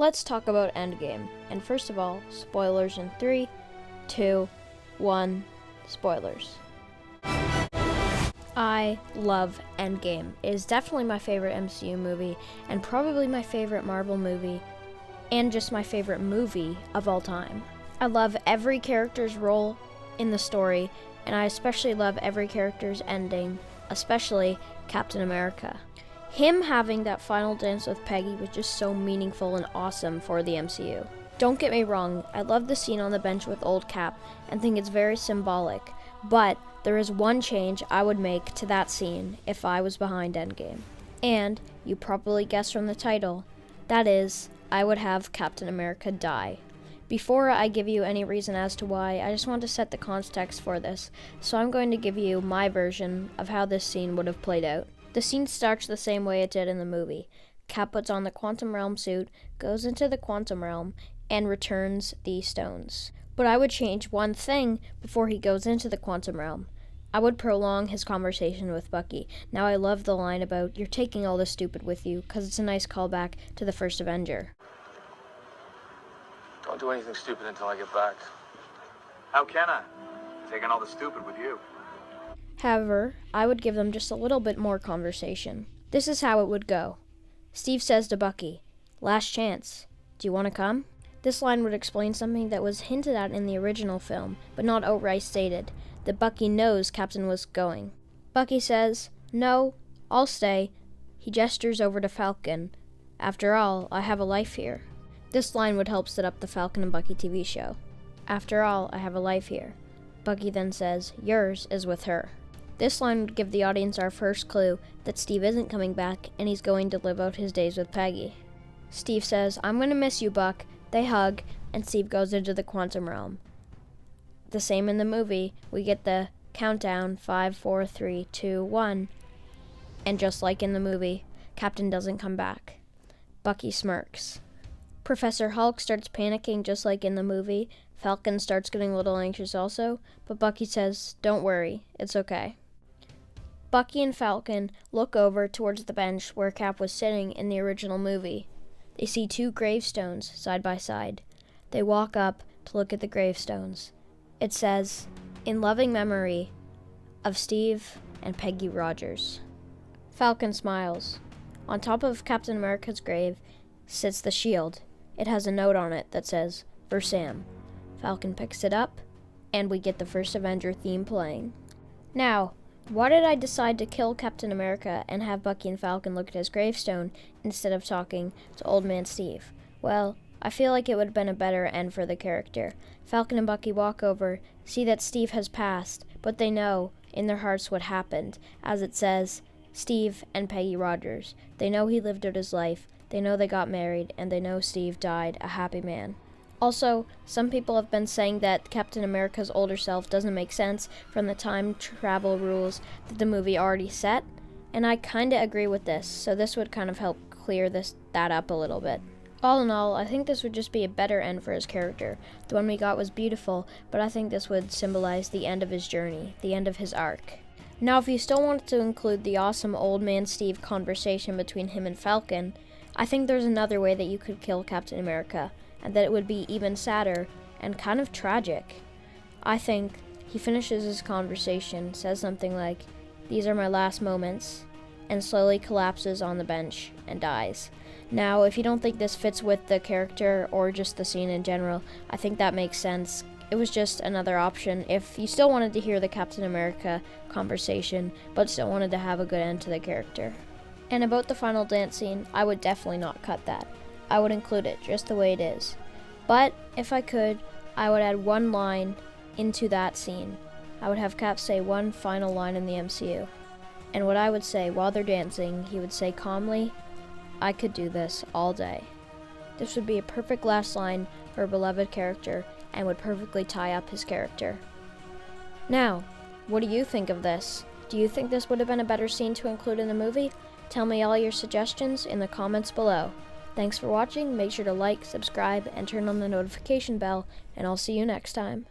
Let's talk about Endgame. And first of all, spoilers in 3, 2, 1, spoilers. I love Endgame. It is definitely my favorite MCU movie, and probably my favorite Marvel movie, and just my favorite movie of all time. I love every character's role in the story, and I especially love every character's ending, especially Captain America. Him having that final dance with Peggy was just so meaningful and awesome for the MCU. Don't get me wrong, I love the scene on the bench with old Cap and think it's very symbolic, but there is one change I would make to that scene if I was behind Endgame. And, you probably guessed from the title, that is, I would have Captain America die. Before I give you any reason as to why, I just want to set the context for this, so I'm going to give you my version of how this scene would have played out. The scene starts the same way it did in the movie. Cap puts on the quantum realm suit, goes into the quantum realm, and returns the stones. But I would change one thing before he goes into the quantum realm. I would prolong his conversation with Bucky. Now I love the line about, "You're taking all this stupid with you," because it's a nice callback to the first Avenger. Don't do anything stupid until I get back. How can I? Taking all the stupid with you. However, I would give them just a little bit more conversation. This is how it would go. Steve says to Bucky, "Last chance. Do you want to come?" This line would explain something that was hinted at in the original film, but not outright stated, that Bucky knows Captain was going. Bucky says, "No, I'll stay." He gestures over to Falcon. "After all, I have a life here." This line would help set up the Falcon and Bucky TV show. "After all, I have a life here." Bucky then says, "Yours is with her." This line would give the audience our first clue that Steve isn't coming back and he's going to live out his days with Peggy. Steve says, "I'm going to miss you, Buck." They hug, and Steve goes into the quantum realm. The same in the movie, we get the countdown, 5, 4, 3, 2, 1. And just like in the movie, Captain doesn't come back. Bucky smirks. Professor Hulk starts panicking just like in the movie. Falcon starts getting a little anxious also, but Bucky says, "Don't worry, it's okay." Bucky and Falcon look over towards the bench where Cap was sitting in the original movie. They see 2 gravestones side by side. They walk up to look at the gravestones. It says, "In loving memory of Steve and Peggy Rogers." Falcon smiles. On top of Captain America's grave sits the shield. It has a note on it that says, "For Sam." Falcon picks it up, and we get the first Avenger theme playing. Now, why did I decide to kill Captain America and have Bucky and Falcon look at his gravestone instead of talking to Old Man Steve? Well, I feel like it would have been a better end for the character. Falcon and Bucky walk over, see that Steve has passed, but they know in their hearts what happened. As it says, Steve and Peggy Rogers. They know he lived out his life, they know they got married, and they know Steve died a happy man. Also, some people have been saying that Captain America's older self doesn't make sense from the time travel rules that the movie already set, and I kinda agree with this, so this would kind of help clear that up a little bit. All in all, I think this would just be a better end for his character. The one we got was beautiful, but I think this would symbolize the end of his journey, the end of his arc. Now, if you still wanted to include the awesome Old Man Steve conversation between him and Falcon, I think there's another way that you could kill Captain America, and that it would be even sadder and kind of tragic. I think he finishes his conversation, says something like, "These are my last moments," and slowly collapses on the bench and dies. Now, if you don't think this fits with the character or just the scene in general, I think that makes sense. It was just another option if you still wanted to hear the Captain America conversation, but still wanted to have a good end to the character. And about the final dance scene, I would definitely not cut that. I would include it just the way it is. But if I could, I would add one line into that scene. I would have Cap say one final line in the MCU. And what I would say while they're dancing, he would say calmly, "I could do this all day." This would be a perfect last line for a beloved character and would perfectly tie up his character. Now, what do you think of this? Do you think this would have been a better scene to include in the movie? Tell me all your suggestions in the comments below. Thanks for watching, make sure to like, subscribe, and turn on the notification bell, and I'll see you next time.